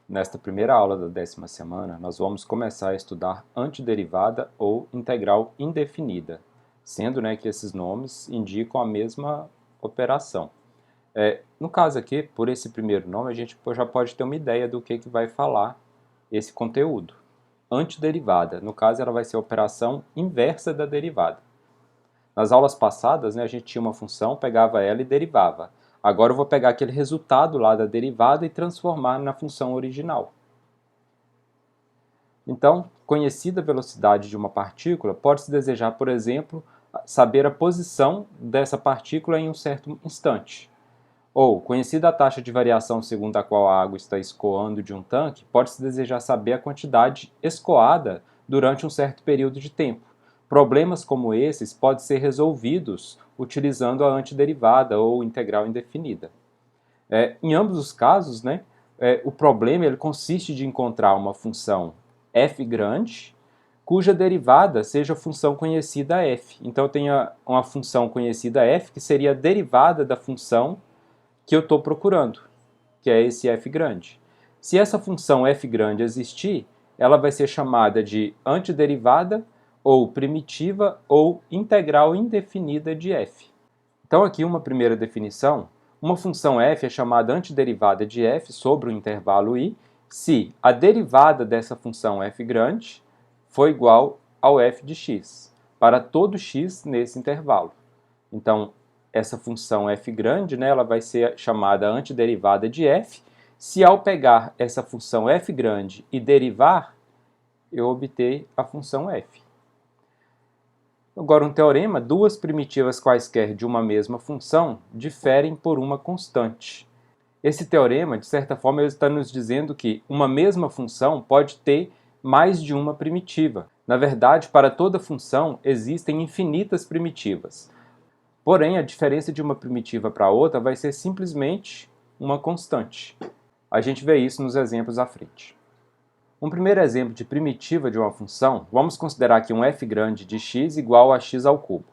Nesta primeira aula da 10ª semana, nós vamos começar a estudar antiderivada ou integral indefinida, sendo que esses nomes indicam a mesma operação. No caso aqui, por esse primeiro nome, a gente já pode ter uma ideia do que vai falar esse conteúdo. Antiderivada, no caso, ela vai ser a operação inversa da derivada. Nas aulas passadas, a gente tinha uma função, pegava ela e derivava. Agora eu vou pegar aquele resultado lá da derivada e transformar na função original. Então, conhecida a velocidade de uma partícula, pode-se desejar, por exemplo, saber a posição dessa partícula em um certo instante. Ou, conhecida a taxa de variação segundo a qual a água está escoando de um tanque, pode-se desejar saber a quantidade escoada durante um certo período de tempo. Problemas como esses podem ser resolvidos utilizando a antiderivada ou integral indefinida. Em ambos os casos, o problema ele consiste de encontrar uma função f grande, cuja derivada seja a função conhecida f. Então eu tenho uma função conhecida f, que seria a derivada da função que eu estou procurando, que é esse f grande. Se essa função f grande existir, ela vai ser chamada de antiderivada, ou primitiva, ou integral indefinida de f. Então aqui uma primeira definição: uma função f é chamada antiderivada de f sobre o intervalo i se a derivada dessa função f grande for igual ao f de x, para todo x nesse intervalo. Então, essa função f grande, ela vai ser chamada antiderivada de f, se ao pegar essa função f grande e derivar, eu obter a função f. Agora, um teorema: duas primitivas quaisquer de uma mesma função diferem por uma constante. Esse teorema, de certa forma, ele está nos dizendo que uma mesma função pode ter mais de uma primitiva. Na verdade, para toda função existem infinitas primitivas. Porém, a diferença de uma primitiva para outra vai ser simplesmente uma constante. A gente vê isso nos exemplos à frente. Um primeiro exemplo de primitiva de uma função, vamos considerar aqui um f grande de x igual a x ao cubo.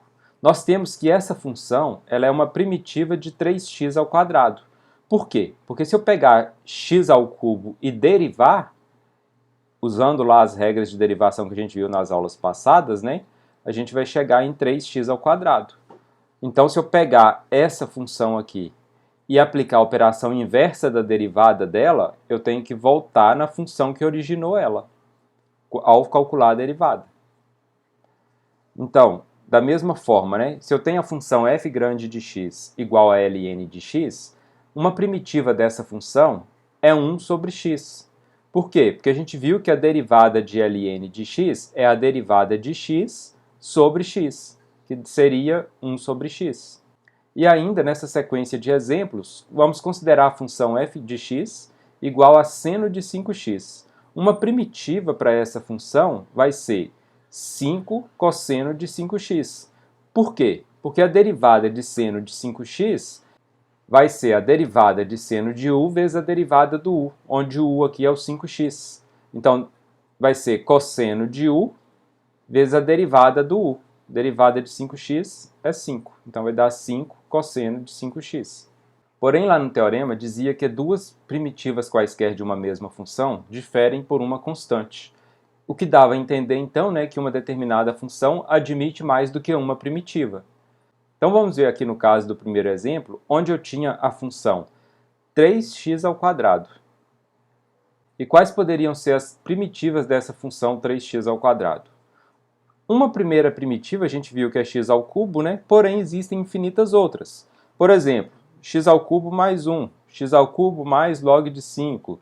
Nós temos que essa função ela é uma primitiva de 3x ao quadrado. Por quê? Porque se eu pegar x ao cubo e derivar, usando lá as regras de derivação que a gente viu nas aulas passadas, a gente vai chegar em 3x ao quadrado. Então, se eu pegar essa função aqui e aplicar a operação inversa da derivada dela, eu tenho que voltar na função que originou ela, ao calcular a derivada. Então, da mesma forma, se eu tenho a função f grande de x igual a ln de x, uma primitiva dessa função é 1 sobre x. Por quê? Porque a gente viu que a derivada de ln de x é a derivada de x sobre x, que seria 1 sobre x. E ainda nessa sequência de exemplos, vamos considerar a função f de x igual a seno de 5x. Uma primitiva para essa função vai ser 5 cosseno de 5x. Por quê? Porque a derivada de seno de 5x vai ser a derivada de seno de u vezes a derivada do u, onde o u aqui é o 5x. Então, vai ser cosseno de u vezes a derivada do u. Derivada de 5x é 5, então vai dar 5 cosseno de 5x. Porém, lá no teorema dizia que duas primitivas quaisquer de uma mesma função diferem por uma constante, o que dava a entender então que uma determinada função admite mais do que uma primitiva. Então vamos ver aqui no caso do primeiro exemplo, onde eu tinha a função 3x ao quadrado. E quais poderiam ser as primitivas dessa função 3x ao quadrado? Uma primeira primitiva a gente viu que é x ao cubo, porém existem infinitas outras. Por exemplo, x ao cubo mais 1, x ao cubo mais log de 5,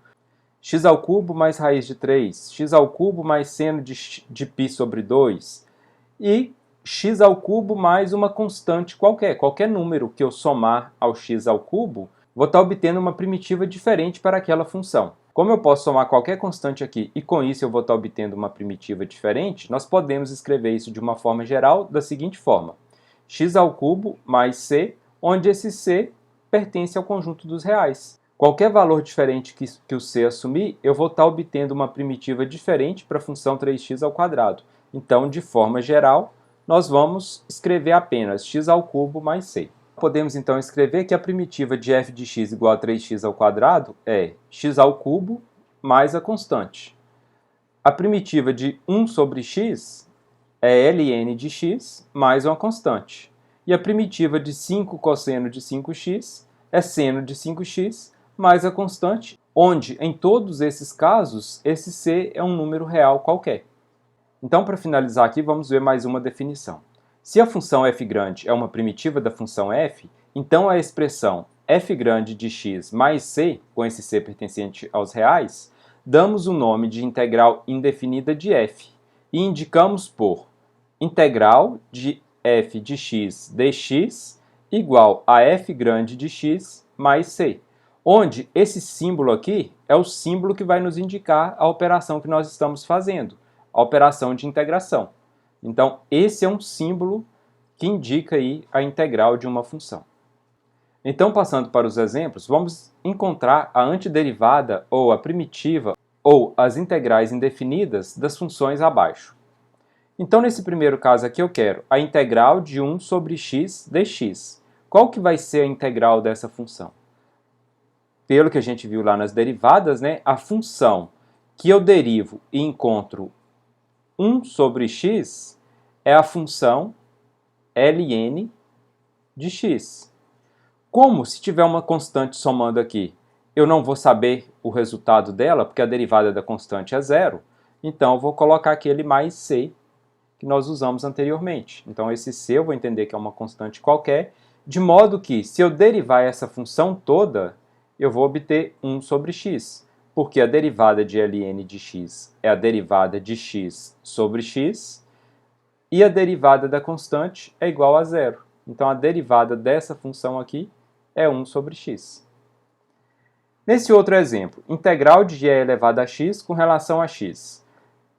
x ao cubo mais raiz de 3, x ao cubo mais seno de π sobre 2 e x ao cubo mais uma constante qualquer número que eu somar ao x ao cubo, vou estar obtendo uma primitiva diferente para aquela função. Como eu posso somar qualquer constante aqui e com isso eu vou estar obtendo uma primitiva diferente, nós podemos escrever isso de uma forma geral da seguinte forma: x ao cubo mais c, onde esse c pertence ao conjunto dos reais. Qualquer valor diferente que o c assumir, eu vou estar obtendo uma primitiva diferente para a função 3x ao quadrado. Então, de forma geral, nós vamos escrever apenas x ao cubo mais c. Podemos então escrever que a primitiva de f de x igual a 3x ao quadrado é x ao cubo mais a constante. A primitiva de 1 sobre x é ln de x mais uma constante. E a primitiva de 5 cosseno de 5x é seno de 5x mais a constante, onde, em todos esses casos, esse c é um número real qualquer. Então, para finalizar aqui, vamos ver mais uma definição. Se a função f grande é uma primitiva da função f, então a expressão f grande de x mais c, com esse c pertencente aos reais, damos o nome de integral indefinida de f e indicamos por integral de f de x dx igual a f grande de x mais c, onde esse símbolo aqui é o símbolo que vai nos indicar a operação que nós estamos fazendo, a operação de integração. Então, esse é um símbolo que indica aí a integral de uma função. Então, passando para os exemplos, vamos encontrar a antiderivada ou a primitiva ou as integrais indefinidas das funções abaixo. Então, nesse primeiro caso aqui, eu quero a integral de 1 sobre x dx. Qual que vai ser a integral dessa função? Pelo que a gente viu lá nas derivadas, né, a função que eu derivo e encontro 1 sobre x é a função ln de x. Como se tiver uma constante somando aqui, eu não vou saber o resultado dela, porque a derivada da constante é zero, então eu vou colocar aquele mais c que nós usamos anteriormente. Então esse c eu vou entender que é uma constante qualquer, de modo que se eu derivar essa função toda, eu vou obter 1 sobre x, porque a derivada de ln de x é a derivada de x sobre x, e a derivada da constante é igual a zero. Então a derivada dessa função aqui é 1 sobre x. Nesse outro exemplo, integral de e elevado a x com relação a x.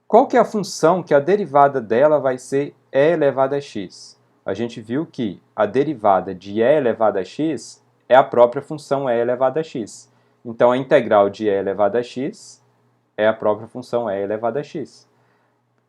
Qual que é a função que a derivada dela vai ser e elevado a x? A gente viu que a derivada de e elevado a x é a própria função e elevado a x. Então a integral de e elevado a x é a própria função e elevado a x.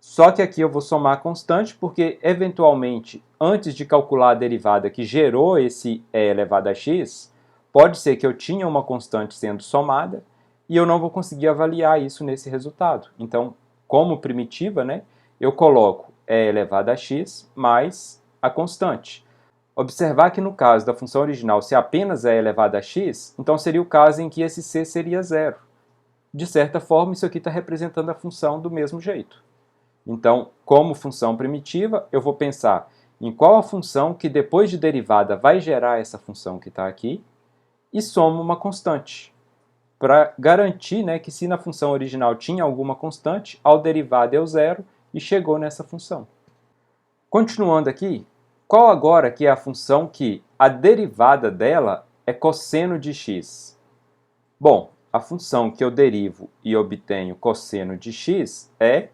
Só que aqui eu vou somar a constante, porque eventualmente, antes de calcular a derivada que gerou esse e elevado a x, pode ser que eu tinha uma constante sendo somada e eu não vou conseguir avaliar isso nesse resultado. Então, como primitiva, né, eu coloco e elevado a x mais a constante. Observar que no caso da função original, se apenas é elevado a x, então seria o caso em que esse c seria zero. De certa forma, isso aqui está representando a função do mesmo jeito. Então, como função primitiva, eu vou pensar em qual a função que depois de derivada vai gerar essa função que está aqui e somo uma constante, para garantir, né, que se na função original tinha alguma constante, ao derivar deu zero e chegou nessa função. Continuando aqui, qual agora que é a função que a derivada dela é cosseno de x? Bom, a função que eu derivo e obtenho cosseno de x é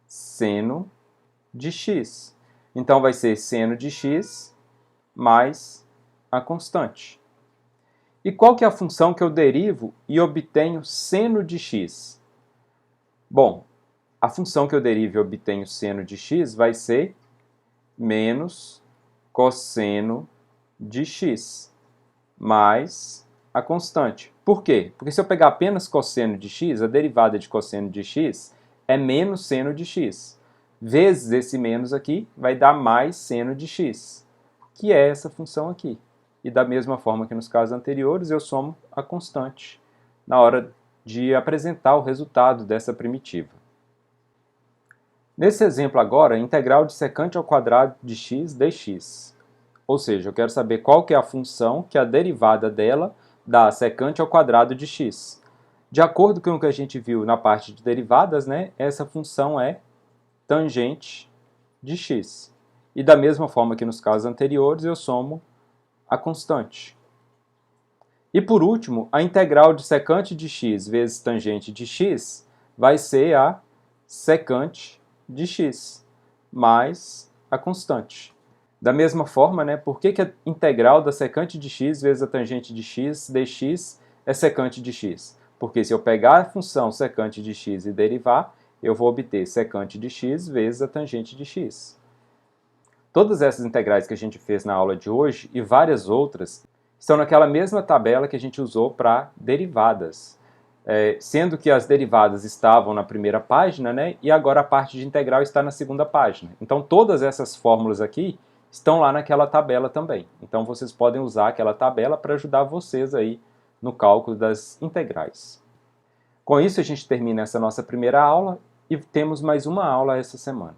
seno de x. Então vai ser seno de x mais a constante. E qual que é a função que eu derivo e obtenho seno de x? Bom, a função que eu derivo e obtenho seno de x vai ser menos cosseno de x mais a constante. Por quê? Porque se eu pegar apenas cosseno de x, a derivada de cosseno de x é menos seno de x. Vezes esse menos aqui vai dar mais seno de x, que é essa função aqui. E da mesma forma que nos casos anteriores, eu somo a constante na hora de apresentar o resultado dessa primitiva. Nesse exemplo agora, integral de secante ao quadrado de x dx. Ou seja, eu quero saber qual que é a função que a derivada dela dá secante ao quadrado de x. De acordo com o que a gente viu na parte de derivadas, né, essa função é tangente de x. E da mesma forma que nos casos anteriores, eu somo a constante. E por último, a integral de secante de x vezes tangente de x vai ser a secante de x mais a constante. Da mesma forma, né, por que a integral da secante de x vezes a tangente de x dx é secante de x? Porque se eu pegar a função secante de x e derivar, eu vou obter secante de x vezes a tangente de x. Todas essas integrais que a gente fez na aula de hoje e várias outras estão naquela mesma tabela que a gente usou para derivadas. sendo que as derivadas estavam na primeira página, né, e agora a parte de integral está na segunda página. Então todas essas fórmulas aqui estão lá naquela tabela também. Então vocês podem usar aquela tabela para ajudar vocês aí no cálculo das integrais. Com isso a gente termina essa nossa primeira aula e temos mais uma aula essa semana.